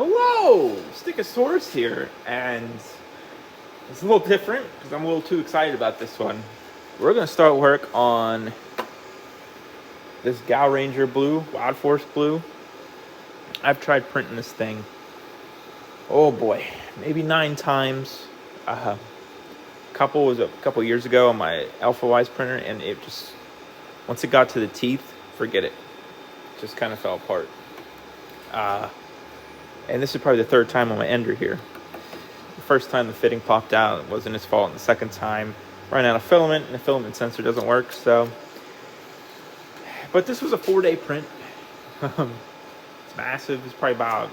Hello, Stickosaurus here, and it's a little different because I'm a little too excited about this one. We're gonna start work on this Gal Ranger blue, Wild Force blue. I've tried printing this thing, oh boy, maybe 9 times. Couple was a couple years ago on my Alpha Wise printer, and it just, once it got to the teeth, forget it. Just kind of fell apart. And this is probably the 3rd time on my Ender here. The first time the fitting popped out, it wasn't his fault. And the second time, ran out of filament, and the filament sensor doesn't work. So, but this was a 4-day print. It's massive. It's probably about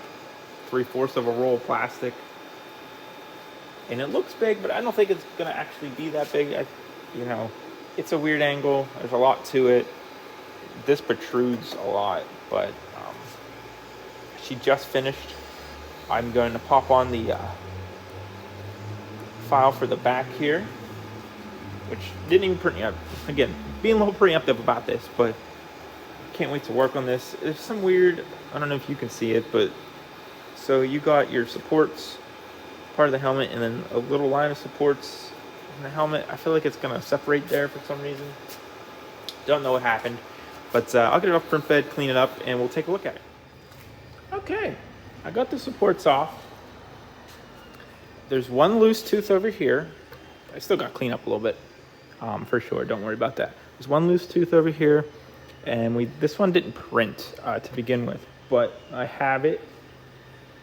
3/4 of a roll of plastic, and it looks big, but I don't think it's gonna actually be that big. It's a weird angle. There's a lot to it. This protrudes a lot, but she just finished. I'm going to pop on the file for the back here, which didn't even print yet. Again, being a little preemptive about this, but can't wait to work on this. There's some weird, I don't know if you can see it, but so you got your supports, part of the helmet, and then a little line of supports in the helmet. I feel like it's gonna separate there for some reason. Don't know what happened, but I'll get it off print bed, clean it up, and we'll take a look at it. Okay, I got the supports off. There's one loose tooth over here. I still got to clean up a little bit, for sure. Don't worry about that. There's one loose tooth over here, and this one didn't print to begin with, but I have it,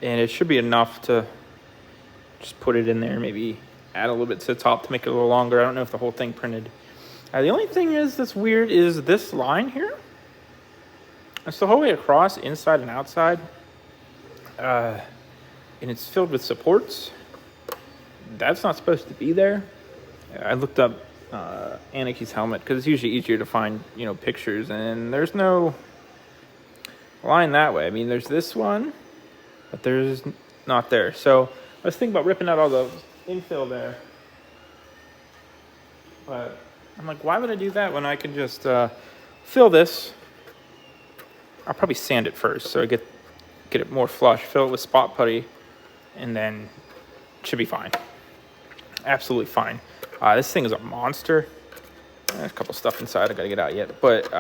and it should be enough to just put it in there. Maybe add a little bit to the top to make it a little longer. I don't know if the whole thing printed. The only thing that's weird is this line here. It's the whole way across, inside and outside. And it's filled with supports. That's not supposed to be there. I looked up Anaki's helmet because it's usually easier to find, pictures, and there's no line that way. I mean, there's this one, but there's not there. So I was thinking about ripping out all the infill there, but I'm like, why would I do that when I can just fill this? I'll probably sand it first so I get it more flush, fill it with spot putty, and then it should be fine. Absolutely fine. This thing is a monster. There's a couple stuff inside I gotta get out yet, but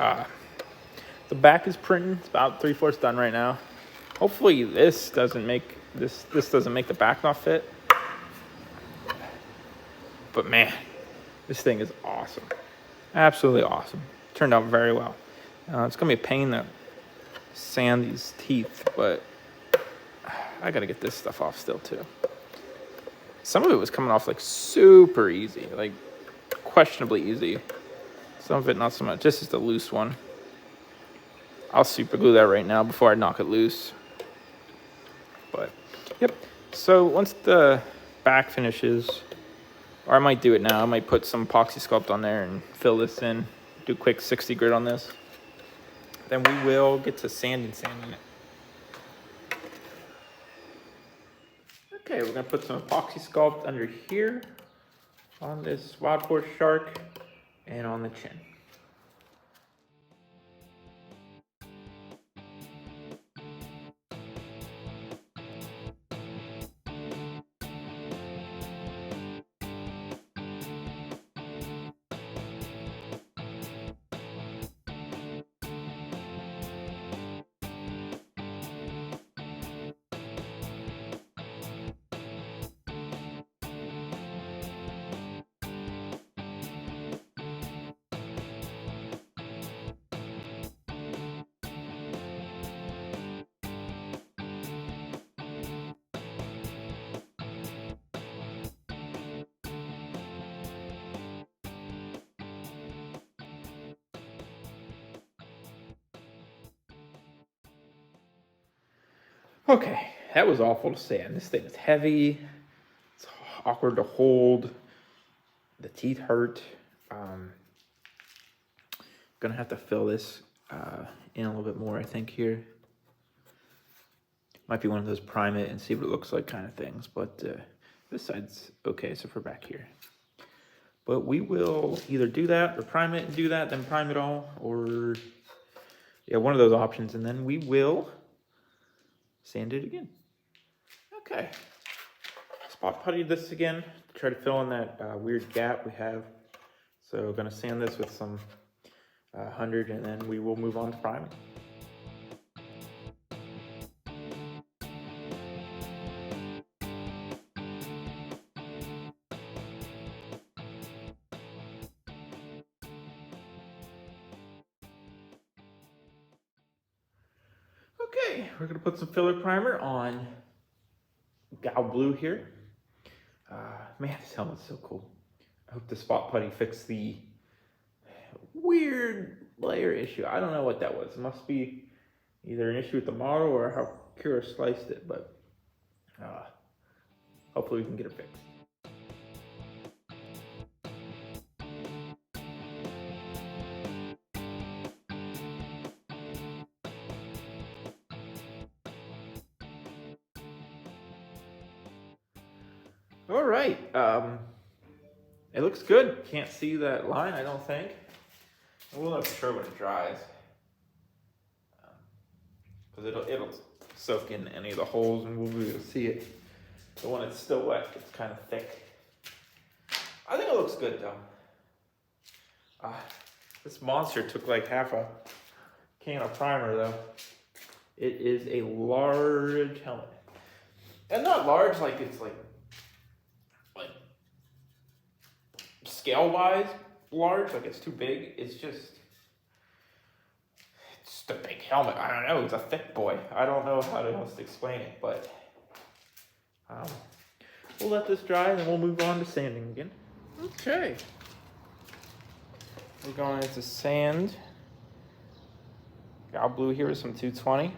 the back is printing. It's about 3/4 done right now. Hopefully this doesn't make the back not fit. But man, this thing is awesome. Absolutely awesome. Turned out very well. It's gonna be a pain to sand these teeth, but I gotta get this stuff off still too. Some of it was coming off like super easy, like questionably easy. Some of it not so much. This is the loose one. I'll super glue that right now before I knock it loose. But yep. So once the back finishes, or I might do it now, I might put some epoxy sculpt on there and fill this in, do a quick 60 grit on this. Then we will get to sanding it. Okay, we're gonna put some epoxy sculpt under here on this Wild Force shark and on the chin. Okay, that was awful to sand. This thing is heavy. It's awkward to hold. The teeth hurt. Gonna have to fill this in a little bit more, I think, here. Might be one of those prime it and see what it looks like kind of things, but this side's okay, so for back here. But we will either do that or prime it and do that, then prime it all, or yeah, one of those options, and then we will sand it again. Okay. Spot putty this again to try to fill in that weird gap we have. So gonna sand this with some 100 and then we will move on to priming. Okay, we're gonna put some filler primer on Gal Blue here. Man, this helmet's so cool. I hope the spot putty fixed the weird layer issue. I don't know what that was. It must be either an issue with the model or how Kira sliced it, but hopefully we can get it fixed. All right, it looks good. Can't see that line, I don't think. We'll know for sure when it dries, because it'll soak in any of the holes and we'll be able to see it. But when it's still wet, it's kind of thick. I think it looks good though. This monster took like half a can of primer though. It is a large helmet, and not large like it's like scale wise large, like it's too big. It's just a big helmet. I don't know, it's a thick boy. I don't know how else to explain it, but we'll let this dry and then we'll move on to sanding again. Okay, we're going into sand. Gal Blue here with some 220.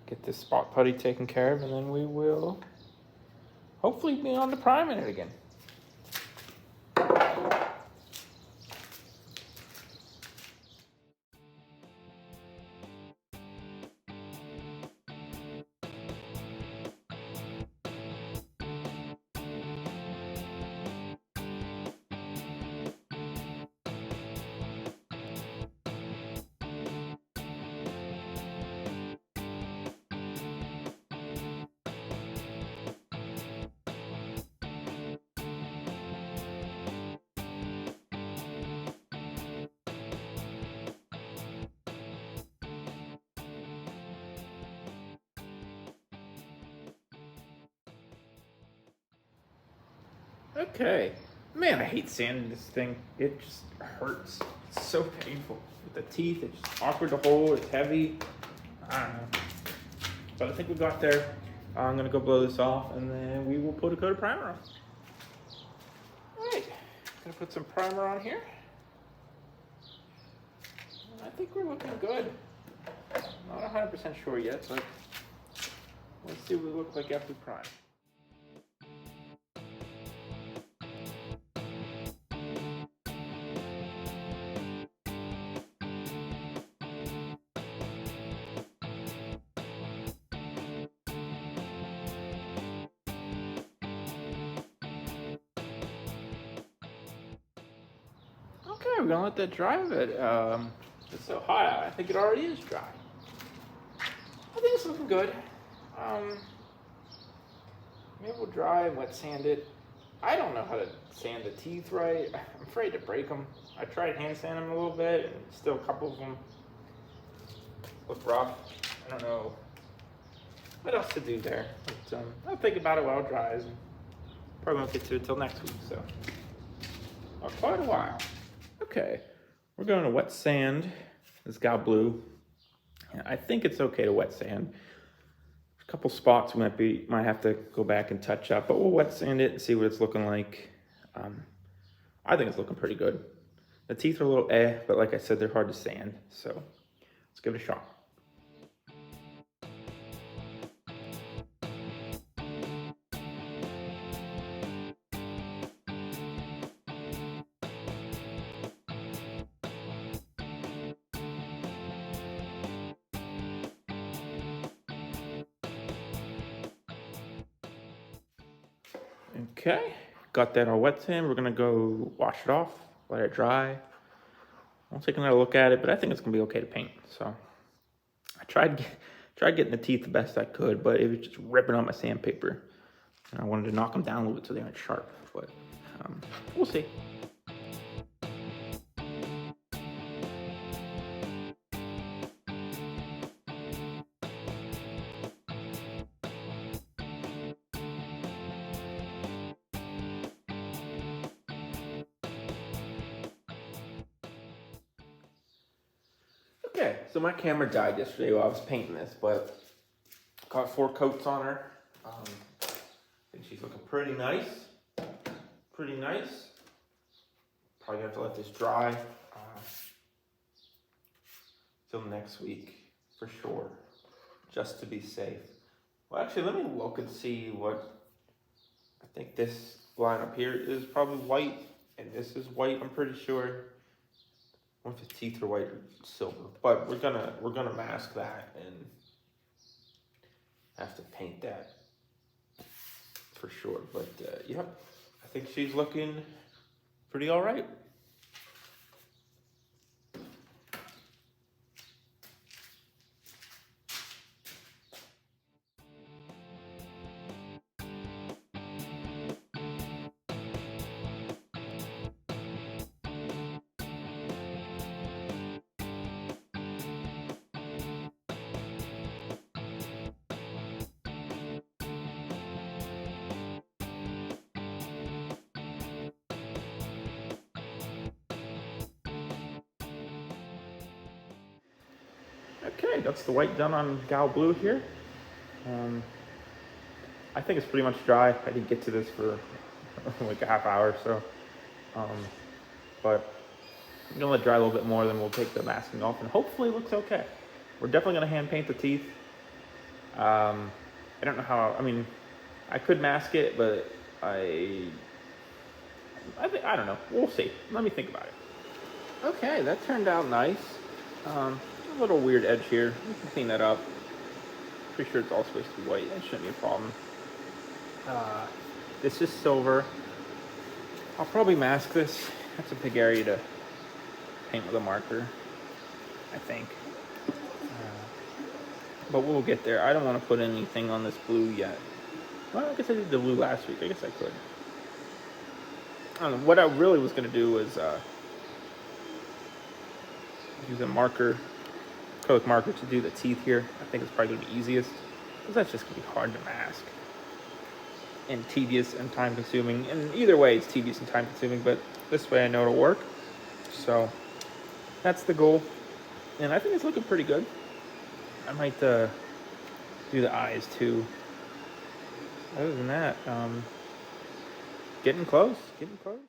Get this spot putty taken care of and then we will hopefully be on to priming it again. Okay. Man, I hate sanding this thing. It just hurts. It's so painful. With the teeth, it's just awkward to hold. It's heavy. I don't know. But I think we got there. I'm going to go blow this off, and then we will put a coat of primer on. All right. Going to put some primer on here. I think we're looking good. Not 100% sure yet, but let's see what we look like after prime. Okay, we're gonna let that dry a bit. It's so hot out. I think it already is dry. I think it's looking good. Maybe we'll dry and wet sand it. I don't know how to sand the teeth right. I'm afraid to break them. I tried hand sanding them a little bit, and still a couple of them look rough. I don't know what else to do there. But I'll think about it while it dries. And probably won't get to it till next week, so quite a while. Okay, we're going to wet sand this Gal Blue. I think it's okay to wet sand. A couple spots we might have to go back and touch up, but we'll wet sand it and see what it's looking like. I think it's looking pretty good. The teeth are a little but like I said, they're hard to sand, so let's give it a shot. Okay, got that all wet sand. We're gonna go wash it off, let it dry. I'll take another look at it, but I think it's gonna be okay to paint. So I tried Tried getting the teeth the best I could, but it was just ripping on my sandpaper. And I wanted to knock them down a little bit so they aren't sharp, but we'll see. Okay, so my camera died yesterday while I was painting this, but got 4 coats on her. I think she's looking pretty nice. Pretty nice. Probably gonna have to let this dry till next week for sure, just to be safe. Well, actually, let me look and see what. I think this line up here is probably white, and this is white. I'm pretty sure. I wonder if his teeth are white or silver, but we're gonna mask that and have to paint that for sure. But yep, I think she's looking pretty all right. Okay, that's the white done on Gal Blue here. I think it's pretty much dry. I didn't get to this for like a half hour or so. But I'm gonna let it dry a little bit more, then we'll take the masking off and hopefully it looks okay. We're definitely gonna hand paint the teeth. I don't know how, I mean, I could mask it, but I don't know. We'll see. Let me think about it. Okay, that turned out nice. A little weird edge here. We can clean that up. Pretty sure it's all supposed to be white. That shouldn't be a problem. This is silver. I'll probably mask this. That's a big area to paint with a marker, I think. But we'll get there. I don't want to put anything on this blue yet. Well, I guess I did the blue last week. I guess I could. I don't know. What I really was going to do was use a marker, acrylic marker, to do the teeth here. I think it's probably going to be easiest, because that's just going to be hard to mask. And tedious and time consuming. And either way, it's tedious and time consuming, but this way I know it'll work. So that's the goal. And I think it's looking pretty good. I might do the eyes too. Other than that, getting close, getting close.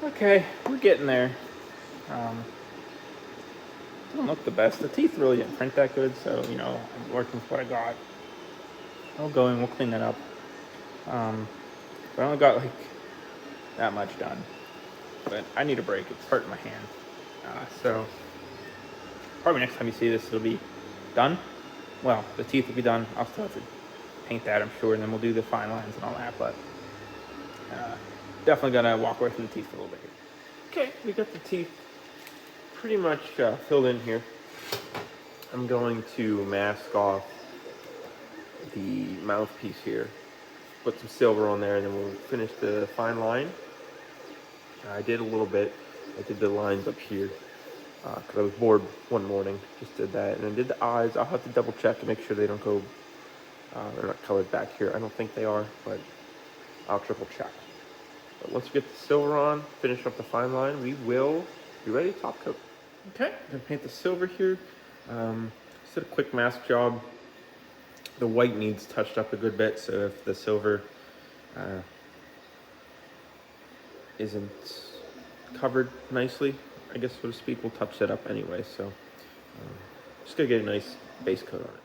Okay, we're getting there. Doesn't look the best. The teeth really didn't print that good, so you know, I'm working with what I got. I'll go in, we'll clean that up. But I only got like that much done. But I need a break. It's hurting my hand. So probably next time you see this, it'll be done. Well, the teeth will be done. I'll still have to paint that, I'm sure, and then we'll do the fine lines and all that. But definitely gonna walk away from the teeth for a little bit here. Okay, we got the teeth pretty much filled in here. I'm going to mask off the mouthpiece here, put some silver on there, and then we'll finish the fine line. I did a little bit. I did the lines up here because I was bored one morning. Just did that, and then did the eyes. I'll have to double check and make sure they don't go. They're not colored back here. I don't think they are, but I'll triple check. But once we get the silver on, finish up the fine line, we will be ready to top coat. Okay, I'm gonna paint the silver here. Just did a quick mask job. The white needs touched up a good bit, so if the silver isn't covered nicely, I guess so to speak, we'll touch that up anyway. So just gonna get a nice base coat on it.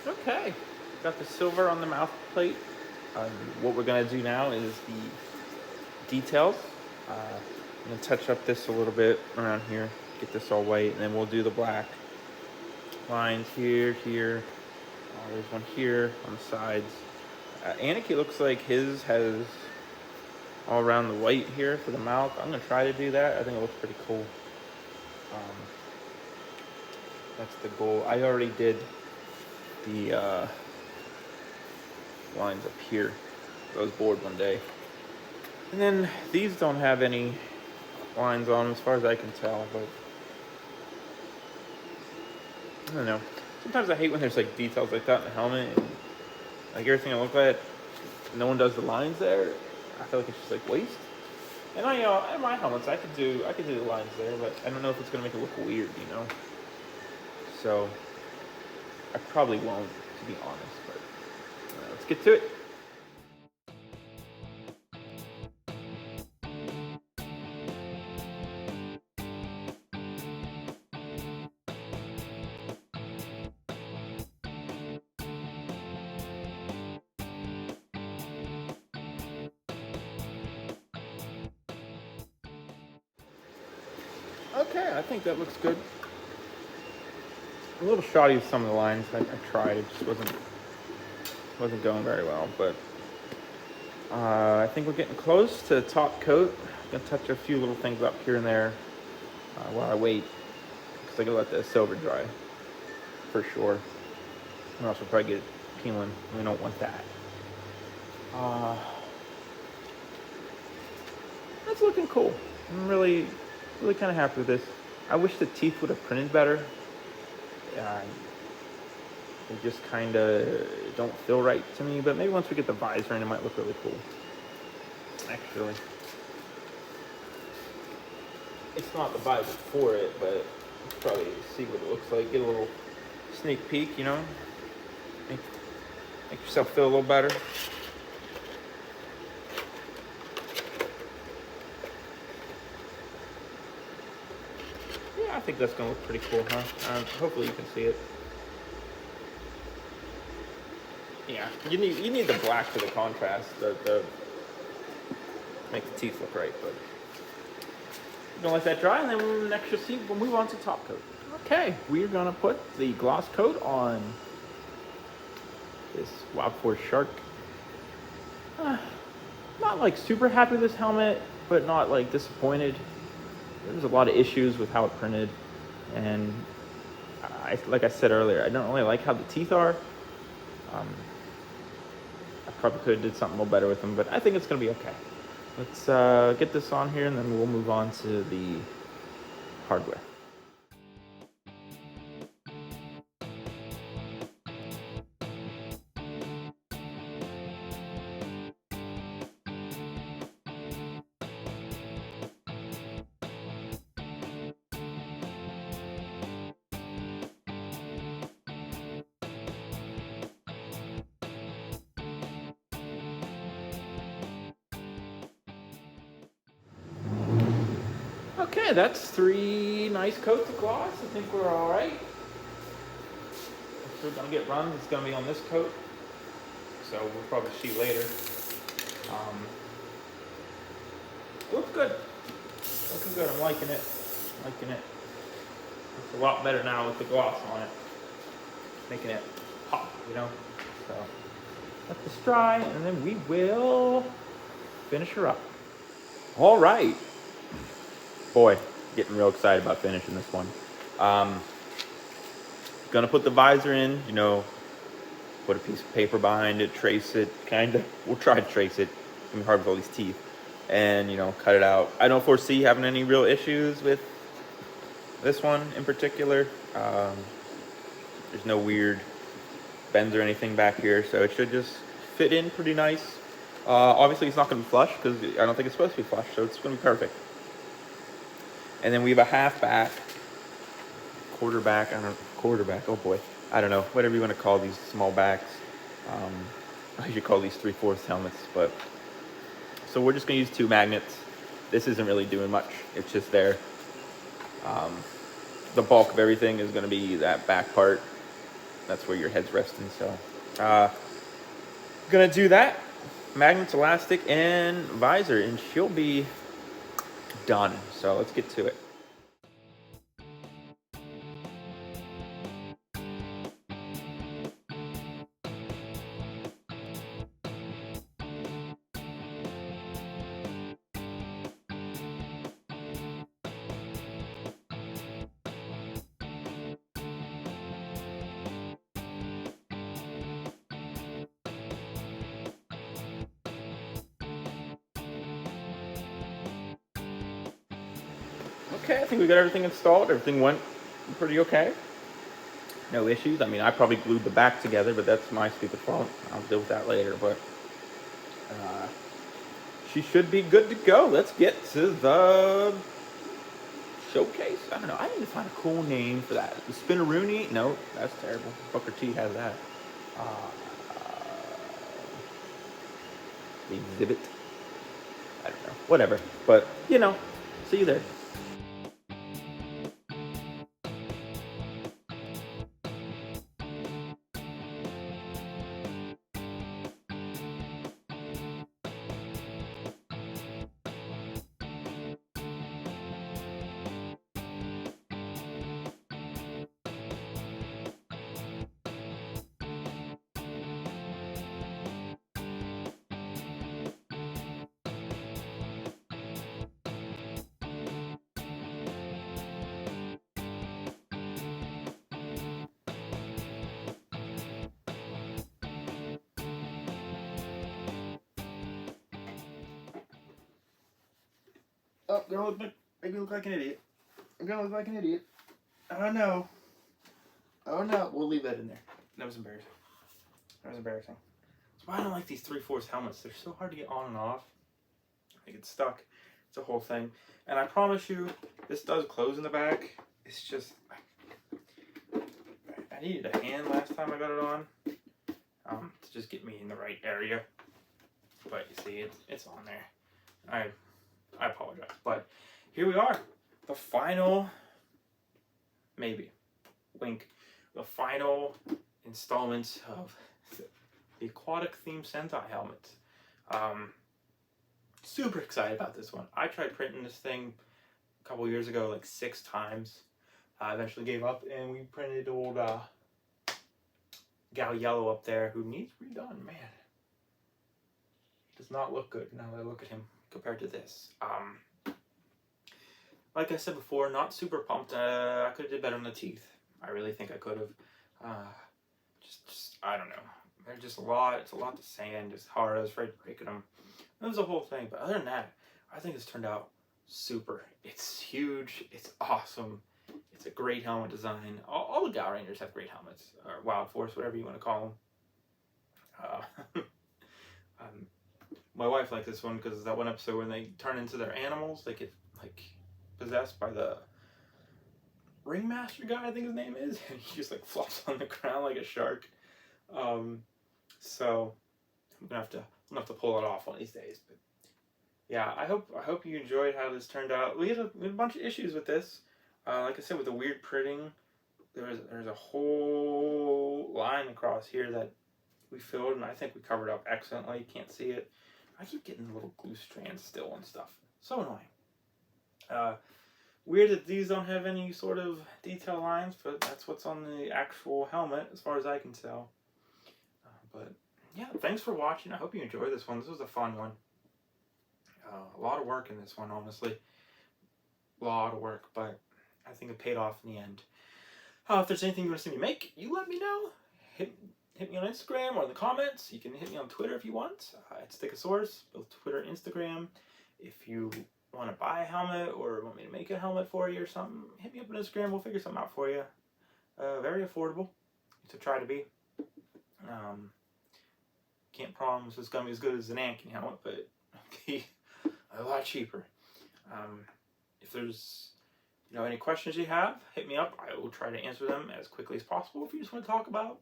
Okay, got the silver on the mouth plate. What we're gonna do now is the details. I'm gonna touch up this a little bit around here, get this all white, and then we'll do the black lines here, here. There's one here on the sides. Aniki looks like his has all around the white here for the mouth. I'm gonna try to do that. I think it looks pretty cool. That's the goal. I already did the lines up here. I was bored one day. And then these don't have any lines on them as far as I can tell, but I don't know. Sometimes I hate when there's like details like that in the helmet and like everything I look at, no one does the lines there. I feel like it's just like waste. And I, in my helmets, I could do the lines there, but I don't know if it's gonna make it look weird, you know. So I probably won't, to be honest. But let's get to it. Okay, I think that looks good. A little shoddy with some of the lines. I tried, it just wasn't going very well. But I think we're getting close to the top coat. I'm gonna touch a few little things up here and there while I wait, because I gotta let the silver dry for sure. Or else we'll probably get it peeling. We don't want that. That's looking cool. I'm really kind of happy with this. I wish the teeth would have printed better. They just kind of don't feel right to me, but maybe once we get the visor in, it might look really cool. Actually, it's not the visor for it, but let's probably see what it looks like. Get a little sneak peek, you know? Make yourself feel a little better. I think that's gonna look pretty cool, huh? Hopefully you can see it. Yeah, you need the black for the contrast, the make the teeth look right. But we're gonna let that dry, and then next you'll see we'll move on to top coat. Okay, we're gonna put the gloss coat on this Wild Force Shark. Not like super happy with this helmet, but not like disappointed. There's a lot of issues with how it printed, and like I said earlier, I don't really like how the teeth are. I probably could have did something a little better with them, but I think it's gonna be okay. Let's get this on here, and then we'll move on to the hardware. Okay, that's 3 nice coats of gloss. I think we're all right. If we're gonna get runs, it's gonna be on this coat, so we'll probably see later. Looks good. Looking good. I'm liking it. Liking it. It's a lot better now with the gloss on it, making it pop, you know. So let this dry, and then we will finish her up. All right. Boy, getting real excited about finishing this one. Gonna put the visor in, you know, put a piece of paper behind it, trace it, kind of. We'll try to trace it. It's gonna be hard with all these teeth. And, you know, cut it out. I don't foresee having any real issues with this one in particular. There's no weird bends or anything back here, so it should just fit in pretty nice. Obviously, it's not gonna be flush, because I don't think it's supposed to be flush, so it's gonna be perfect. And then we have a half back, quarterback, oh boy, I don't know, whatever you want to call these small backs. I should call these 3/4 helmets, but. So we're just gonna use 2 magnets. This isn't really doing much, it's just there. The bulk of everything is gonna be that back part. That's where your head's resting. So, gonna do that. Magnets, elastic, and visor, and she'll be done. So let's get to it. Okay, I think we got everything installed. Everything went pretty okay. No issues. I mean, I probably glued the back together, but that's my stupid fault. I'll deal with that later. But she should be good to go. Let's get to the showcase. I don't know. I need to find a cool name for that. The Spinneroonie? No, that's terrible. Booker T has that. The exhibit. I don't know. Whatever. But, you know, see you there. Oh, gonna look like an idiot. I'm gonna look like an idiot. Oh no. Oh no. We'll leave that in there. That was embarrassing. That was embarrassing. That's why I don't like these 3/4 helmets. They're so hard to get on and off. They get stuck. It's a whole thing. And I promise you, this does close in the back. It's just, I needed a hand last time I got it on to just get me in the right area. But you see, it's on there. I apologize. But here we are. The final, maybe, wink, the final installment of the aquatic theme Sentai helmet. Super excited about this one. I tried printing this thing a couple years ago, like 6 times. I eventually gave up, and we printed old Gal Yellow up there, who needs redone. Man, he does not look good now that I look at him compared to this. Like I said before, not super pumped. I could have did better on the teeth. I really think I could have. Just I don't know. There's just a lot. It's a lot to sand. Just hard. I was afraid of breaking them. It was a whole thing. But other than that, I think it's turned out super. It's huge. It's awesome. It's a great helmet design. All the Gal Rangers have great helmets, or Wild Force, whatever you want to call them. My wife liked this one because that one episode when they turn into their animals, they get like possessed by the ringmaster guy, I think his name is, and he just like flops on the ground like a shark. So I'm gonna have to pull it off one of these days. But yeah, I hope you enjoyed how this turned out. We had a bunch of issues with this. Like I said, with the weird printing, there's a whole line across here that we filled, and I think we covered up excellently. You can't see it. I keep getting little glue strands still and stuff. So annoying. Weird that these don't have any sort of detail lines, but that's what's on the actual helmet, as far as I can tell. But yeah, thanks for watching. I hope you enjoyed this one. This was a fun one. A lot of work in this one, honestly. A lot of work, but I think it paid off in the end. If there's anything you want to see me make, you let me know. Hit me on Instagram or in the comments. You can hit me on Twitter if you want. It's Stickosaurus, both Twitter and Instagram. If you want to buy a helmet or want me to make a helmet for you or something, hit me up on Instagram. We'll figure something out for you. Very affordable to try to be. Can't promise it's going to be as good as an Anakin helmet, but it'll be a lot cheaper. If there's any questions you have, hit me up. I will try to answer them as quickly as possible. If you just want to talk about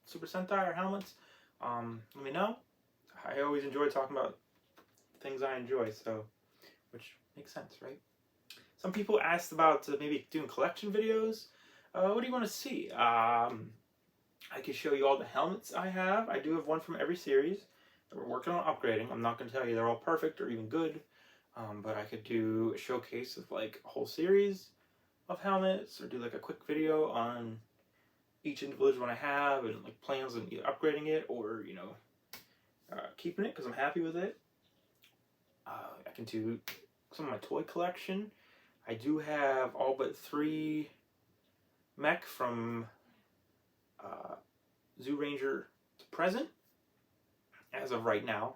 Super Sentai or helmets, let me know. I always enjoy talking about things I enjoy, so which makes sense, right? Some people asked about maybe doing collection videos. What do you want to see? I could show you all the helmets I have. I do have one from every series that we're working on upgrading. I'm not going to tell you they're all perfect or even good, but I could do a showcase of like a whole series of helmets, or do like a quick video on each individual one I have and like plans on either upgrading it or, you know, keeping it because I'm happy with it. I can do some of my toy collection. I do have all but 3 mech from Zoo Ranger to present. As of right now,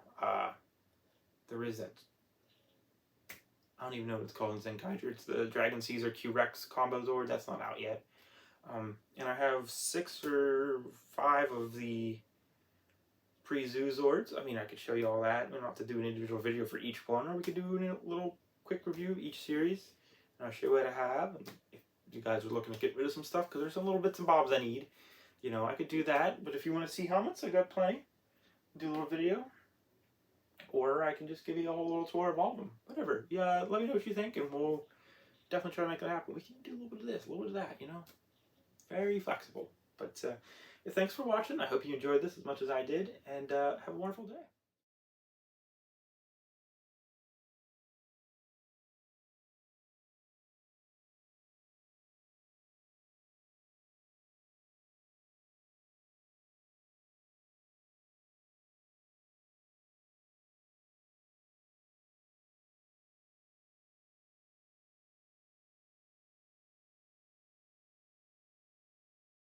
there is that, I don't even know what it's called in Zenkaiger. It's the Dragon Caesar Q-Rex combo Zord. That's not out yet. And I have 6 or 5 of the pre-Zoo Zords. I mean, I could show you all that. We don't have to do an individual video for each one, or we could do a little quick review of each series. And I'll show you what I have. And if you guys are looking to get rid of some stuff, because there's some little bits and bobs I need, you know, I could do that. But if you want to see helmets, I got plenty. Do a little video. Or I can just give you a whole little tour of all of them. Whatever. Yeah, let me know what you think, and we'll definitely try to make that happen. We can do a little bit of this, a little bit of that, you know. Very flexible. But thanks for watching. I hope you enjoyed this as much as I did, and have a wonderful day.